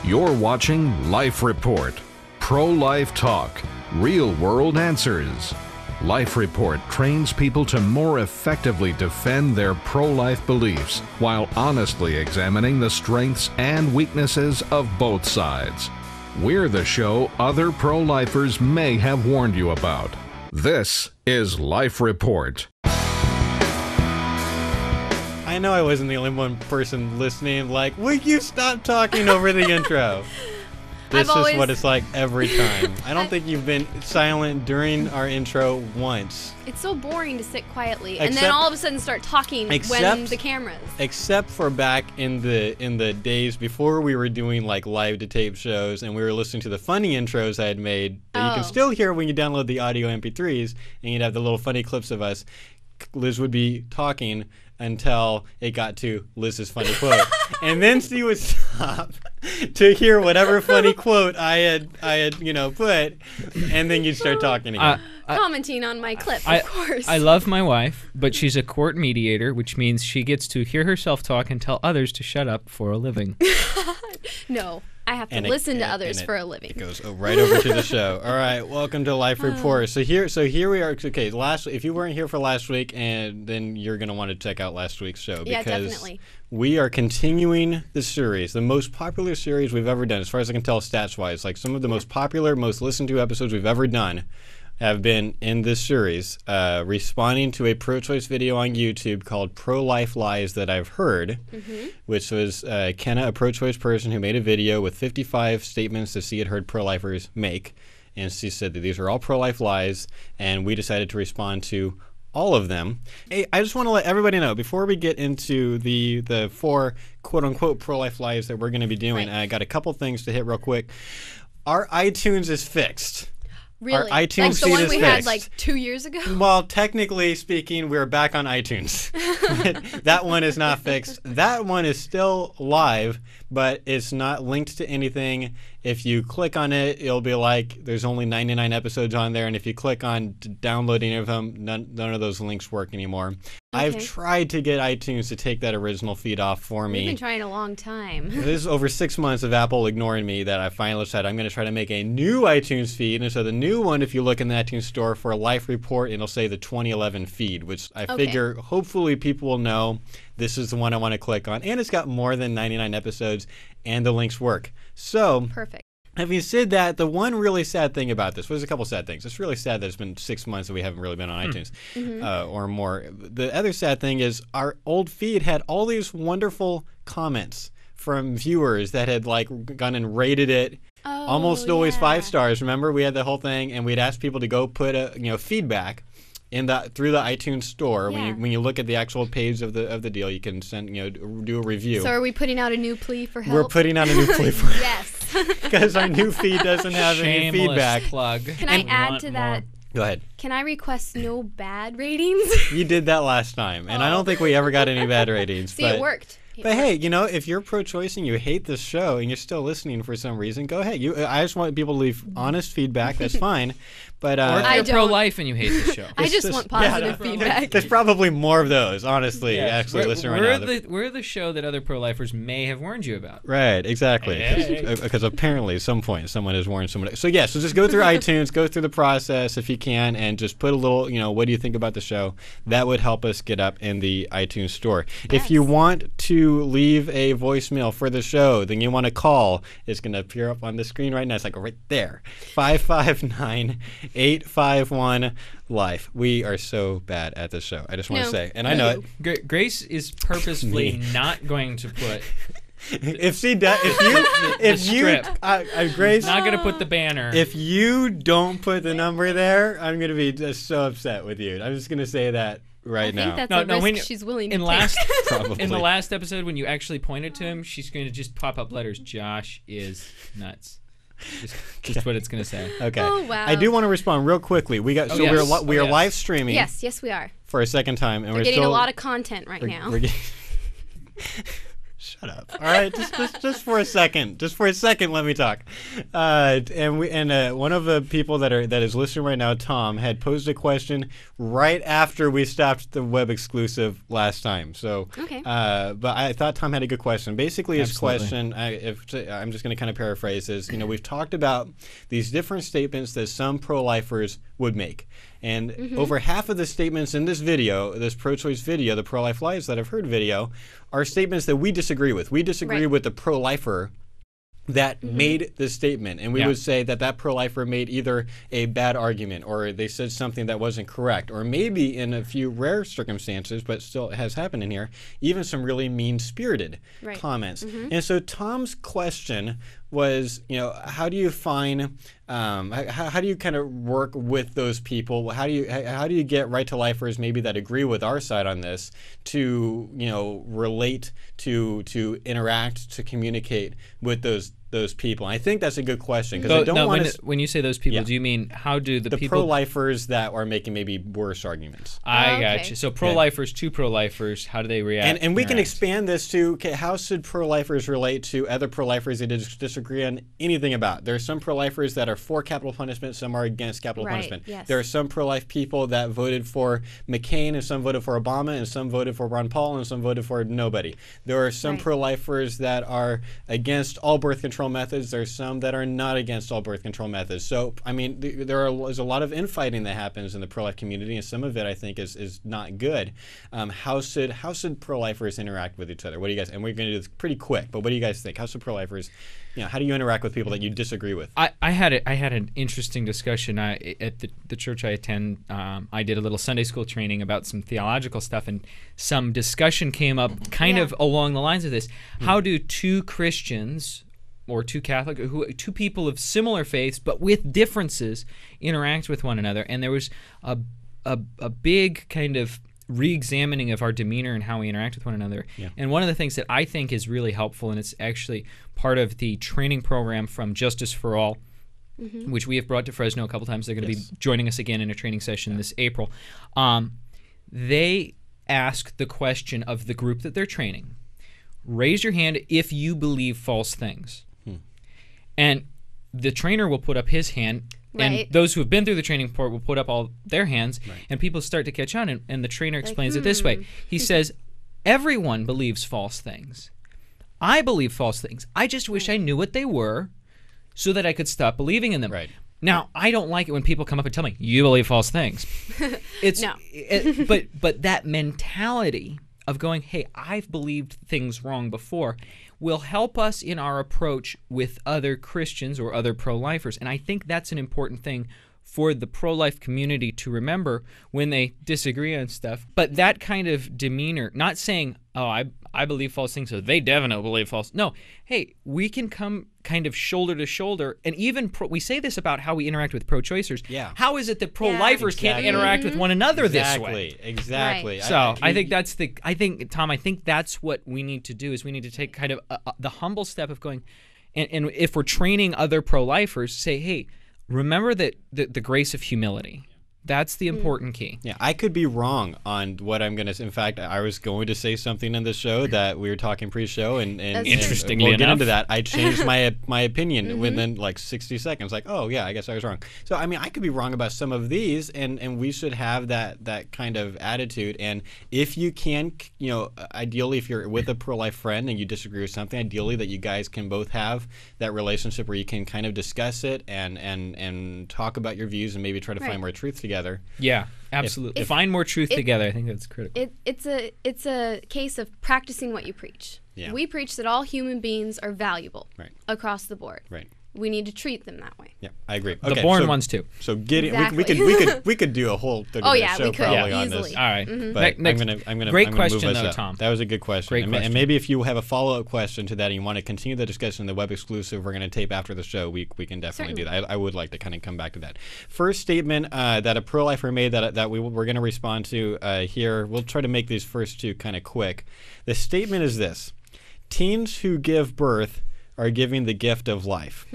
You're watching Life Report, pro-life talk, real-world answers. Life Report trains people to more effectively defend their pro-life beliefs while honestly examining the strengths and weaknesses of both sides. We're the show other pro-lifers may have warned you about. This is Life Report. I know I wasn't the only one person listening, like, will you stop talking over the intro? This is what it's like every time. I don't think you've been silent during our intro once. It's so boring to sit quietly and then all of a sudden start talking when the cameras. Except for back in the days before we were doing like live to tape shows and we were listening to the funny intros I had made that you can still hear when you download the audio MP3s, and you'd have the little funny clips of us. Liz would be talking until it got to Liz's funny quote, and then she would stop to hear whatever funny quote I had put, and then you'd start talking again. Commenting on my clip, of course. I love my wife, but she's a court mediator, which means she gets to hear herself talk and tell others to shut up for a living. No. I have to listen to others for a living. It goes right over to the show. All right, welcome to Life Report. So here we are. Okay, if you weren't here for last week, and then you're gonna want to check out last week's show because definitely. We are continuing the series, the most popular series we've ever done, as far as I can tell, stats-wise. Like some of the most popular, most listened to episodes we've ever done have been in this series, responding to a pro-choice video on YouTube called Pro-Life Lies That I've Heard, which was Kenna, a pro-choice person who made a video with 55 statements that she had heard pro-lifers make. And she said that these are all pro-life lies, and we decided to respond to all of them. Hey, I just want to let everybody know, before we get into the 4 quote-unquote pro-life lies that we're going to be doing, I got a couple things to hit real quick. Our iTunes is fixed. Really? Our iTunes like the one we had fixed. like 2 years ago? Well, technically speaking, we're back on iTunes. That one is not fixed. That one is still live, but it's not linked to anything. If you click on it, it'll be like there's only 99 episodes on there, and if you click on downloading any of them, none of those links work anymore. Okay. I've tried to get iTunes to take that original feed off for me. We've been trying a long time. This is over 6 months of Apple ignoring me that I finally said I'm going to try to make a new iTunes feed. And so the new one, if you look in the iTunes store for a Life Report, it'll say the 2011 feed, which I figure hopefully people will know this is the one I want to click on. And it's got more than 99 episodes, and the links work. So, perfect. Having said that, the one really sad thing about this, well, there's a couple sad things. It's really sad that it's been 6 months that we haven't really been on iTunes or more. The other sad thing is our old feed had all these wonderful comments from viewers that had like gone and rated it. Almost always 5 stars. Remember, we had the whole thing, and we'd ask people to go put feedback through the iTunes store. When you look at the actual page of the deal, you can send do a review. So are we putting out a new plea for help? We're putting out a new plea for yes. Because our new feed doesn't have any feedback. Plug. Can I add to that? Go ahead. Can I request no bad ratings? You did that last time, and I don't think we ever got any bad ratings. See, it worked. But hey, if you're pro-choice and you hate this show and you're still listening for some reason, go ahead. I just want people to leave honest feedback. That's fine. But or if you're pro-life and you hate the show. I just want positive feedback. There's probably more of those, honestly. Yes. Actually, listening right now. We're the show that other pro-lifers may have warned you about. Right, exactly. Because apparently at some point someone has warned someone. So so just go through iTunes, go through the process if you can, and just put a little, what do you think about the show? That would help us get up in the iTunes store. Yes. If you want to leave a voicemail for the show, then you want to call. It's going to appear up on the screen right now. It's like right there. 559-851-LIFE. We are so bad at this show. I just want to say. And I know it. Grace is purposefully not going to put... If she does, Grace, not gonna put the banner. If you don't put the number there, I'm gonna be just so upset with you. I'm just gonna say that right now. I think that's a risk she's willing to take. In the last episode, when you actually pointed to him, she's going to just pop up letters. Josh is nuts. Just what it's going to say. Okay. Oh, wow. I do want to respond real quickly. We are live streaming. Yes, we are. For a second time, and we're getting a lot of content right now. Shut up. All right, just for a second. Just for a second, let me talk. And one of the people that is listening right now, Tom, had posed a question right after we stopped the web exclusive last time. So, okay. But I thought Tom had a good question. Basically, his Absolutely. question, I'm just going to kind of paraphrase, is we've talked about these different statements that some pro-lifers would make. And over half of the statements in this video, this pro-choice video, the Pro-Life Lives That I've Heard video, are statements that we disagree with. We disagree with the pro-lifer that made this statement. And we would say that pro-lifer made either a bad argument, or they said something that wasn't correct, or maybe in a few rare circumstances, but still it has happened in here, even some really mean-spirited comments. And so Tom's question was, how do you find, how do you kind of work with those people? How do you get right-to-lifers maybe that agree with our side on this to, relate, to interact, to communicate with those people? And I think that's a good question, because I don't want to. When you say those people, do you mean how do the people? Pro-lifers that are making maybe worse arguments. I got you. So pro-lifers to pro-lifers, how do they react? And we can expand this to, how should pro-lifers relate to other pro-lifers they disagree on anything about? There are some pro-lifers that are for capital punishment, some are against capital punishment. Yes. There are some pro-life people that voted for McCain, and some voted for Obama, and some voted for Ron Paul, and some voted for nobody. There are some pro-lifers that are against all birth control methods. There's some that are not against all birth control methods. So, I mean, there's a lot of infighting that happens in the pro-life community, and some of it I think is not good. How should pro-lifers interact with each other? What do you guys? And we're going to do this pretty quick, but what do you guys think? How should pro-lifers? How do you interact with people that you disagree with? I had an interesting discussion at the church I attend. I did a little Sunday school training about some theological stuff, and some discussion came up kind of along the lines of this. How do two Christians or two Catholic, two people of similar faiths but with differences, interact with one another? And there was a big kind of re-examining of our demeanor and how we interact with one another. And one of the things that I think is really helpful, and it's actually part of the training program from Justice for All, which we have brought to Fresno a couple times. They're going to be joining us again in a training session this April. They ask the question of the group that they're training: raise your hand if you believe false things. And the trainer will put up his hand, and those who have been through the training report will put up all their hands, and people start to catch on, and the trainer explains it this way. He says, everyone believes false things. I believe false things. I just wish I knew what they were so that I could stop believing in them. Now, I don't like it when people come up and tell me, you believe false things. But that mentality of going, hey, I've believed things wrong before, will help us in our approach with other Christians or other pro-lifers. And I think that's an important thing for the pro-life community to remember when they disagree on stuff. But that kind of demeanor, not saying, oh, I believe false things, so they definitely believe false. No, hey, we can come kind of shoulder to shoulder, and even we say this about how we interact with pro-choicers. How is it that pro-lifers can't interact with one another this way? Exactly. So I think Tom, I think that's what we need to do, is we need to take kind of the humble step of going, and if we're training other pro-lifers, say, hey, remember that the grace of humility. That's the important key. Yeah, I could be wrong on what I'm going to say. In fact, I was going to say something in the show that we were talking pre-show, and interestingly we'll get enough, into that. I changed my opinion within like 60 seconds. Like, oh yeah, I guess I was wrong. So I mean, I could be wrong about some of these, and we should have that kind of attitude. And if you can, ideally, if you're with a pro-life friend and you disagree with something, ideally that you guys can both have that relationship where you can kind of discuss it and talk about your views and maybe try to find more truth together. Yeah, absolutely. Find more truth together. I think that's critical. It's a case of practicing what you preach. We preach that all human beings are valuable across the board. We need to treat them that way. Yeah, I agree. The born ones too. So we could do a whole 30 minute show probably on this. Easily. All right. But I'm gonna great move question us though, up. Tom. That was a good question. Great question. And maybe if you have a follow-up question to that and you want to continue the discussion in the web exclusive we're going to tape after the show, we can definitely do that. I would like to kind of come back to that. First statement that a pro-lifer made that we're going to respond to here. We'll try to make these first two kind of quick. The statement is this: teens who give birth are giving the gift of life.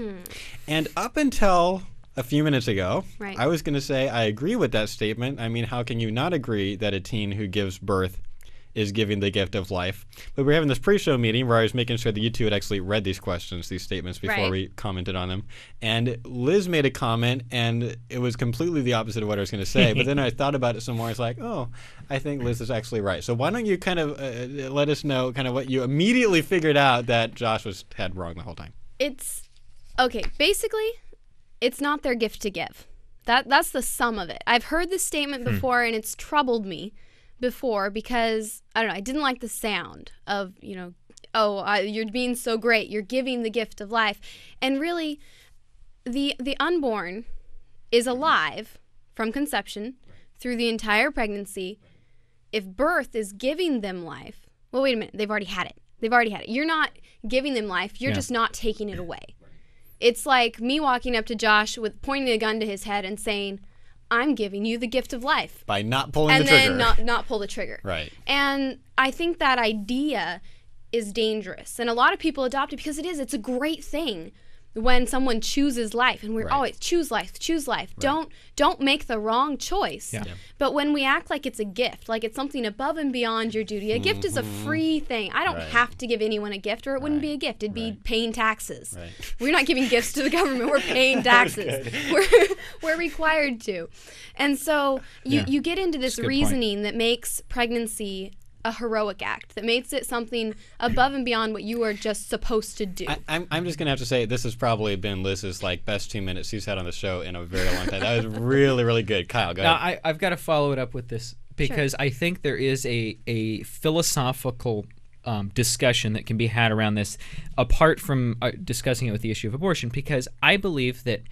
And up until a few minutes ago, I was going to say I agree with that statement. I mean, how can you not agree that a teen who gives birth is giving the gift of life. But we were having this pre-show meeting where I was making sure that you two had actually read these questions, these statements, before we commented on them. And Liz made a comment, and it was completely the opposite of what I was going to say. But then I thought about it some more. I was like, oh, I think Liz is actually right. So why don't you kind of let us know kind of what you immediately figured out that Josh had wrong the whole time? Okay, basically, it's not their gift to give. That's the sum of it. I've heard this statement before, and it's troubled me before because, I don't know, I didn't like the sound of, you're being so great, you're giving the gift of life. And really, the unborn is alive from conception through the entire pregnancy. If birth is giving them life, well, wait a minute, they've already had it. You're not giving them life, you're just not taking it away. It's like me walking up to Josh with pointing a gun to his head and saying, I'm giving you the gift of life. By not pulling the trigger. And then not pull the trigger. Right. And I think that idea is dangerous. And a lot of people adopt it because it's a great thing when someone chooses life. And we're always, choose life. Right. Don't make the wrong choice. Yeah. But when we act like it's a gift, like it's something above and beyond your duty, a gift is a free thing. I don't have to give anyone a gift, or it wouldn't be a gift. It'd be paying taxes. Right. We're not giving gifts to the government. We're paying taxes. We're required to. And so you get into this reasoning that makes pregnancy a heroic act, that makes it something above and beyond what you are just supposed to do. I'm just going to have to say this has probably been Liz's best 2 minutes she's had on the show in a very long time. That was really, really good. Kyle, go ahead. I've got to follow it up with this because I think there is a philosophical discussion that can be had around this apart from discussing it with the issue of abortion, because I believe that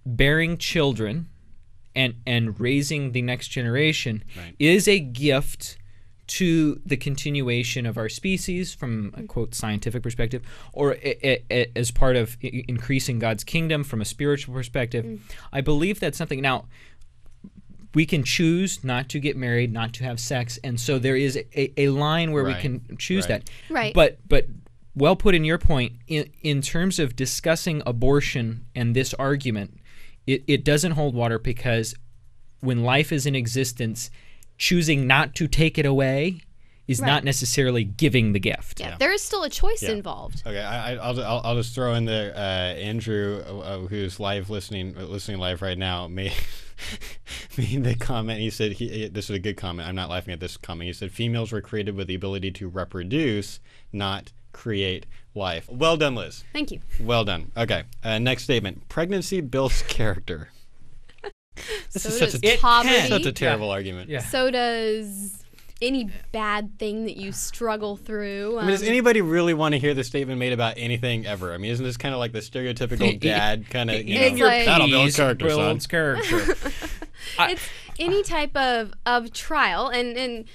bearing children and raising the next generation is a gift to the continuation of our species from a quote scientific perspective, or as part of increasing God's kingdom from a spiritual perspective. I believe that's something. Now, we can choose not to get married, not to have sex, and so there is a line where we can choose that. Right. But well put in your point, in terms of discussing abortion and this argument, it doesn't hold water, because when life is in existence, choosing not to take it away is not necessarily giving the gift. Yeah, there is still a choice involved. Okay, I'll just throw in there Andrew, who's listening live right now, made the comment. He said this is a good comment. I'm not laughing at this comment. He said females were created with the ability to reproduce, not create life. Well done, Liz. Thank you. Well done. Okay, next statement. Pregnancy builds character. This is such a terrible argument. Yeah. So does any bad thing that you struggle through. Does anybody really want to hear this statement made about anything ever? Isn't this kind of like the stereotypical dad kind of, that'll build character, son. It's any type of trial, and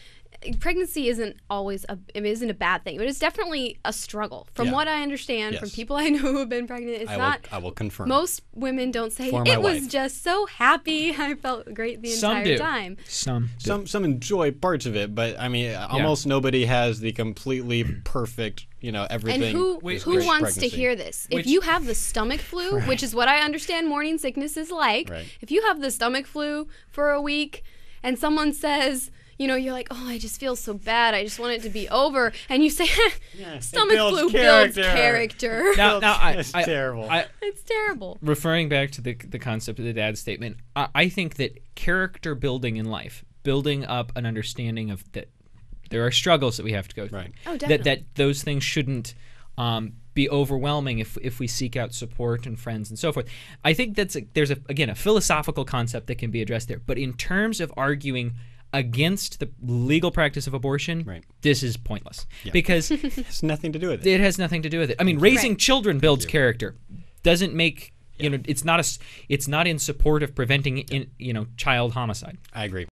pregnancy isn't always isn't a bad thing, but it's definitely a struggle. From what I understand from people I know who have been pregnant, I will confirm. Most women don't say it was just so happy. I felt great the entire time. Some enjoy parts of it, but almost nobody has the completely perfect, everything. And who wants to hear this? If you have the stomach flu, which is what I understand morning sickness is like, if you have the stomach flu for a week and someone says, you're like, oh, I just feel so bad, I just want it to be over. And you say, stomach flu builds character. It's terrible. It's terrible. Referring back to the concept of the dad statement, I think that character building in life, building up an understanding of that there are struggles that we have to go through. Right. Oh, definitely. That those things shouldn't be overwhelming if we seek out support and friends and so forth. I think there's a philosophical concept that can be addressed there. But in terms of arguing against the legal practice of abortion, this is pointless because it has nothing to do with it. It has nothing to do with it. Raising children builds character. Doesn't make it's not in support of preventing child homicide. I agree.